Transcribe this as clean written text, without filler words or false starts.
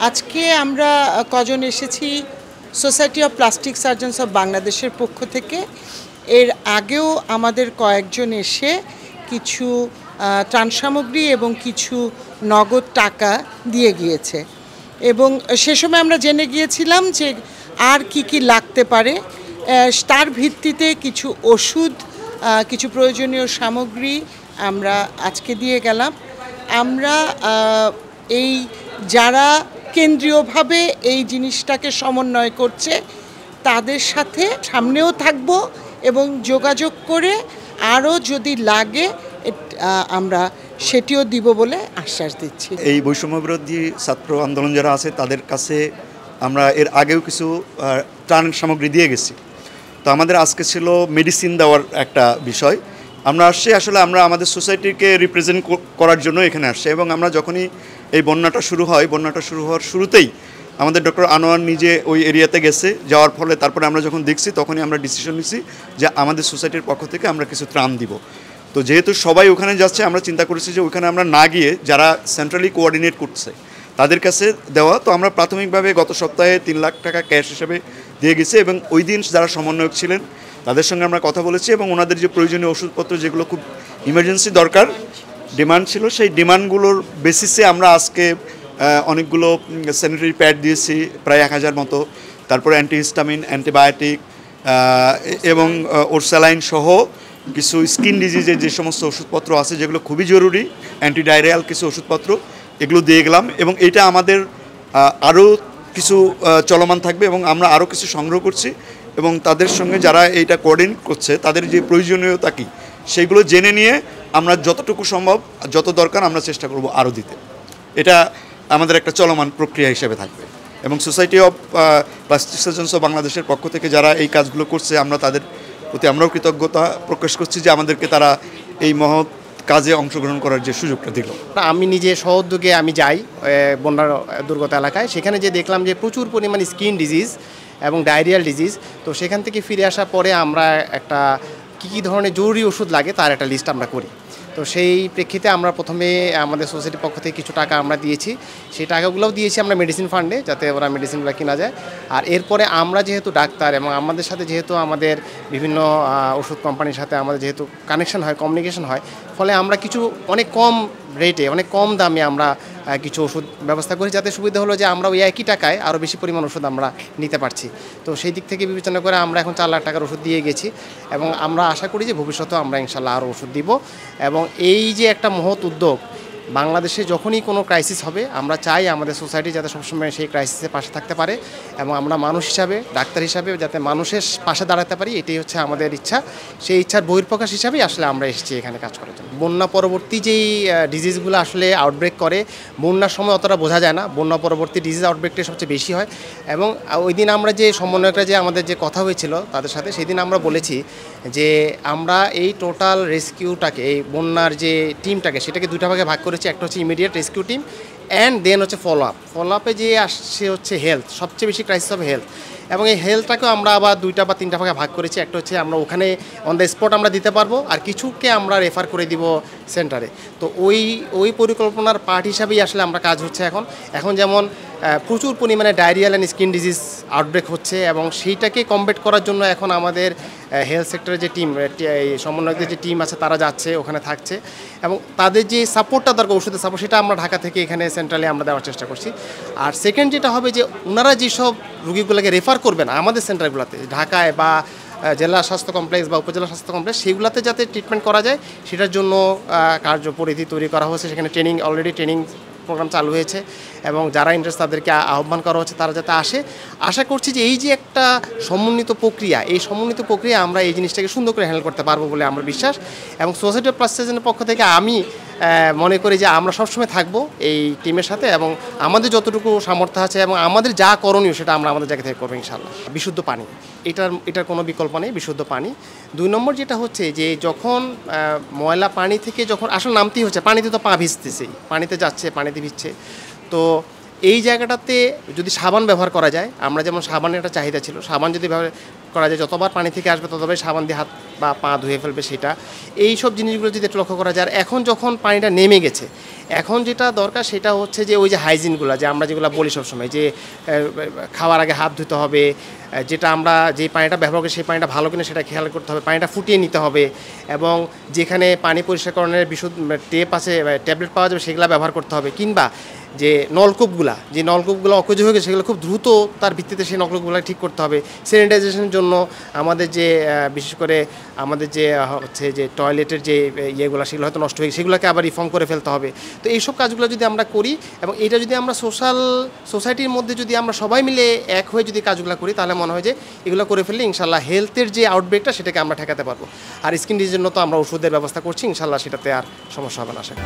আজকে আমরা কজন এসেছি society of plastic surgeons of বাংলাদেশের পক্ষ থেকে। এর আগেও আমাদের কয়েকজন এসে কিছু ত্রাণ সামগ্রী এবং কিছু নগদ টাকা দিয়ে গিয়েছে এবং সে সময় আমরা জেনে গিয়েছিলাম যে আর কি লাগতে পারে। তার ভিত্তিতে কিছু ওষুধ, কিছু প্রয়োজনীয় সামগ্রী আমরা আজকে দিয়ে গেলাম। আমরা এই যারা কেন্দ্রীয়ভাবে এই জিনিসটাকে সমন্বয় করছে তাদের সাথে সামনেও থাকব এবং যোগাযোগ করে আরও যদি লাগে আমরা সেটিও দিব বলে আশ্বাস দিচ্ছি। এই বৈষম্যবিরোধী ছাত্র আন্দোলন যারা আছে তাদের কাছে আমরা এর আগেও কিছু ত্রাণ সামগ্রী দিয়ে গেছি। তো আমাদের আজকে ছিল মেডিসিন দেওয়ার একটা বিষয়। আমরা আসছি আসলে আমরা আমাদের সোসাইটিকে রিপ্রেজেন্ট করার জন্য এখানে আসছি এবং আমরা যখনই এই বন্যাটা শুরু হওয়ার শুরুতেই আমাদের ডক্টর আনোয়ার নিজে ওই এরিয়াতে গেছে, যাওয়ার ফলে তারপরে আমরা যখন দেখছি তখনই আমরা ডিসিশন নিছি যে আমাদের সোসাইটির পক্ষ থেকে আমরা কিছু ত্রাণ দিব। তো যেহেতু সবাই ওখানে যাচ্ছে আমরা চিন্তা করেছি যে ওখানে আমরা না গিয়ে যারা সেন্ট্রালি কোঅর্ডিনেট করছে তাদের কাছে দেওয়া। তো আমরা প্রাথমিকভাবে গত সপ্তাহে 3 লাখ টাকা ক্যাশ হিসেবে দিয়ে গেছি এবং ওই দিন যারা সমন্বয়ক ছিলেন তাদের সঙ্গে আমরা কথা বলেছি এবং ওনাদের যে প্রয়োজনীয় ওষুধপত্র যেগুলো খুব ইমার্জেন্সি দরকার ডিমান্ড ছিল সেই ডিমান্ডগুলোর বেসিসে আমরা আজকে অনেকগুলো স্যানিটারি প্যাড দিয়েছি, প্রায় 1000 মতো। তারপরে অ্যান্টিহিস্টামিন, অ্যান্টিবায়োটিক এবং ওরস্যালাইন সহ কিছু স্কিন ডিজিজের যে সমস্ত ওষুধপত্র আছে যেগুলো খুবই জরুরি, অ্যান্টিডায়রিয়াল কিছু ওষুধপত্র এগুলো দিয়ে গেলাম এবং এটা আমাদের আরও কিছু চলমান থাকবে এবং আমরা আরও কিছু সংগ্রহ করছি এবং তাদের সঙ্গে যারা এইটা কোঅর্ডিনেট করছে তাদের যে প্রয়োজনীয়তা কী সেইগুলো জেনে নিয়ে আমরা যতটুকু সম্ভব যত দরকার আমরা চেষ্টা করব আরও দিতে। এটা আমাদের একটা চলমান প্রক্রিয়া হিসেবে থাকবে এবং society of plastic surgeons of বাংলাদেশের পক্ষ থেকে যারা এই কাজগুলো করছে আমরা তাদের প্রতি আমরাও কৃতজ্ঞতা প্রকাশ করছি যে আমাদেরকে তারা এই মহৎ কাজে অংশগ্রহণ করার যে সুযোগটা দিল। আমি নিজে সহোদ্যোগে আমি যাই বন্যার দুর্গত এলাকায়, সেখানে যে দেখলাম যে প্রচুর পরিমাণে স্কিন ডিজিজ এবং ডায়রিয়াল ডিজিজ। তো সেখান থেকে ফিরে আসার পরে আমরা একটা কী ধরনের জরুরি ওষুধ লাগে তার একটা লিস্ট আমরা করি। তো সেই প্রেক্ষিতে আমরা প্রথমে আমাদের সোসাইটির পক্ষ থেকে কিছু টাকা আমরা দিয়েছি, সেই টাকাগুলোও দিয়েছি আমরা মেডিসিন ফান্ডে যাতে ওরা মেডিসিনগুলো কেনা যায়। আর এরপরে আমরা যেহেতু ডাক্তার এবং আমাদের সাথে যেহেতু আমাদের বিভিন্ন ওষুধ কোম্পানির সাথে আমাদের যেহেতু কানেকশন হয়, কমিউনিকেশন হয়, ফলে আমরা কিছু অনেক কম রেটে অনেক কম দামে আমরা কিছু ওষুধ ব্যবস্থা করি, যাতে সুবিধা হলো যে আমরা ওই একই টাকায় আরও বেশি পরিমাণ ওষুধ আমরা নিতে পারছি। তো সেই দিক থেকে বিবেচনা করে আমরা এখন 4 লাখ টাকার ওষুধ দিয়ে গেছি এবং আমরা আশা করি যে ভবিষ্যতেও আমরা ইনশাল্লাহ আরও ওষুধ দিব। এবং এই যে একটা মহৎ উদ্যোগ, বাংলাদেশে যখনই কোনো ক্রাইসিস হবে আমরা চাই আমাদের সোসাইটি যাতে সবসময় সেই ক্রাইসিসের পাশে থাকতে পারে এবং আমরা মানুষ হিসাবে, ডাক্তার হিসাবে যাতে মানুষের পাশে দাঁড়াতে পারি, এটাই হচ্ছে আমাদের ইচ্ছা। সেই ইচ্ছার বহিঃপ্রকাশ হিসাবেই আসলে আমরা এসেছি এখানে কাজ করার জন্য। বন্যা পরবর্তী যেই ডিজিজগুলো আসলে আউটব্রেক করে বন্যার সময় অতটা বোঝা যায় না, বন্যা পরবর্তী ডিজিজ আউটব্রেকটাই সবচেয়ে বেশি হয়। এবং ওই দিন আমরা যে সমন্বয়করা যে আমাদের যে কথা হয়েছিল তাদের সাথে, সেই দিন আমরা বলেছি যে আমরা এই টোটাল রেস্কিউটাকে, এই বন্যার যে টিমটাকে সেটাকে 2টা ভাগে ভাগ করেছি। একটা হচ্ছে immediate rescue team and then হচ্ছে ফলো আপে যে আসছে হচ্ছে হেলথ, সবচেয়ে বেশি ক্রাইসিস হবে হেলথ। এবং এই হেলথটাকেও আমরা আবার 2টা বা 3টা ভাগে ভাগ করেছি। একটা হচ্ছে আমরা ওখানে অন দ্য স্পট আমরা দিতে পারবো, আর কিছুকে আমরা রেফার করে দিব সেন্টারে। তো ওই পরিকল্পনার পার্ট হিসাবেই আসলে আমরা কাজ হচ্ছে এখন যেমন প্রচুর পরিমাণে diarrhoeal and skin disease outbreak হচ্ছে এবং সেইটাকে কমব্যাট করার জন্য এখন আমাদের হেলথ সেক্টরের যে টিম, সমন্বয়কদের যে টিম আছে তারা যাচ্ছে, ওখানে থাকছে এবং তাদের যে সাপোর্টটা দরকার, ওষুধের সাপোর্ট, সেটা আমরা ঢাকা থেকে এখানে সেন্ট্রালে আমরা দেওয়ার চেষ্টা করছি। আর সেকেন্ড যেটা হবে যে ওনারা যেসব রুগীগুলোকে রেফার করবেন আমাদের সেন্টারগুলোতে, ঢাকায় বা জেলা স্বাস্থ্য কমপ্লেক্স বা উপজেলা স্বাস্থ্য কমপ্লেক্স, সেগুলোতে যাতে ট্রিটমেন্ট করা যায় সেটার জন্য কার্যপরিধি তৈরি করা হয়েছে। সেখানে অলরেডি ট্রেনিং প্রোগ্রাম চালু হয়েছে এবং যারা ইন্টারেস্ট তাদেরকে আহ্বান করা হচ্ছে তারা যাতে আসে। আশা করছি যে এই যে একটা সমন্বিত প্রক্রিয়া, এই সমন্বিত প্রক্রিয়া আমরা এই জিনিসটাকে সুন্দর করে হ্যান্ডেল করতে পারবো বলে আমার বিশ্বাস। এবং সোসাইটি অফ প্লাস্টিক সার্জনের পক্ষ থেকে আমি মনে করি যে আমরা সবসময় থাকবো এই টিমের সাথে এবং আমাদের যতটুকু সামর্থ্য আছে এবং আমাদের যা করণীয় সেটা আমরা আমাদের জায়গা থেকে করবো ইনশাআল্লাহ। বিশুদ্ধ পানি, এটার কোনো বিকল্প নেই, বিশুদ্ধ পানি। 2 নম্বর যেটা হচ্ছে যে যখন ময়লা পানি থেকে যখন আসলে নামতেই হচ্ছে, পানিতে তো পা ভিজতেছেই, পানিতে যাচ্ছে, পানিতে ভিজছে। তো এই জায়গাটাতে যদি সাবান ব্যবহার করা যায়, আমরা যেমন সাবানের একটা চাহিদা ছিল, সাবান যদি করা যায়, যতবার পানি থেকে আসবে ততবারই সাবান দিয়ে হাত বা পা ধুয়ে ফেলবে সেটা, এই সব জিনিসগুলো যদি একটু লক্ষ্য করা যায়। আর এখন যখন পানিটা নেমে গেছে, এখন যেটা দরকার সেটা হচ্ছে যে ওই যে হাইজিনগুলো, যে আমরা যেগুলো বলি সবসময় যে খাওয়ার আগে হাত ধুতে হবে, যেটা আমরা যে পানিটা ব্যবহার করি সেই পানিটা ভালো কিনা সেটা খেয়াল করতে হবে, পানিটা ফুটিয়ে নিতে হবে, এবং যেখানে পানি পরিষ্কারকরণের বিশুদ্ধ টেপ আছে, ট্যাবলেট পাওয়া যাবে সেগুলো ব্যবহার করতে হবে। কিংবা যে নলকূপগুলো অকেজো হয়ে গেছে সেগুলো খুব দ্রুত তার ভিত্তিতে সেই নলকূপগুলো ঠিক করতে হবে। স্যানিটাইজেশনের জন্য আমাদের যে বিশেষ করে আমাদের যে হচ্ছে যে টয়লেটের যে ইয়েগুলো সেগুলো হয়তো নষ্ট হয়ে গেছে, সেগুলোকে আবার রিফর্ম করে ফেলতে হবে। তো এইসব কাজগুলো যদি আমরা করি এবং এটা যদি আমরা সোসাইটির মধ্যে যদি আমরা সবাই মিলে এক হয়ে যদি কাজগুলো করি, তাহলে মনে হয় যে এগুলো করে ফেললে ইনশাল্লাহ হেলথের যে আউটব্রেকটা সেটাকে আমরা ঠেকাতে পারবো। আর স্কিন ডিজিজের জন্য তো আমরা ওষুধের ব্যবস্থা করছি, ইনশাল্লাহ সেটাতে আর সমস্যা হবে না আশা করি।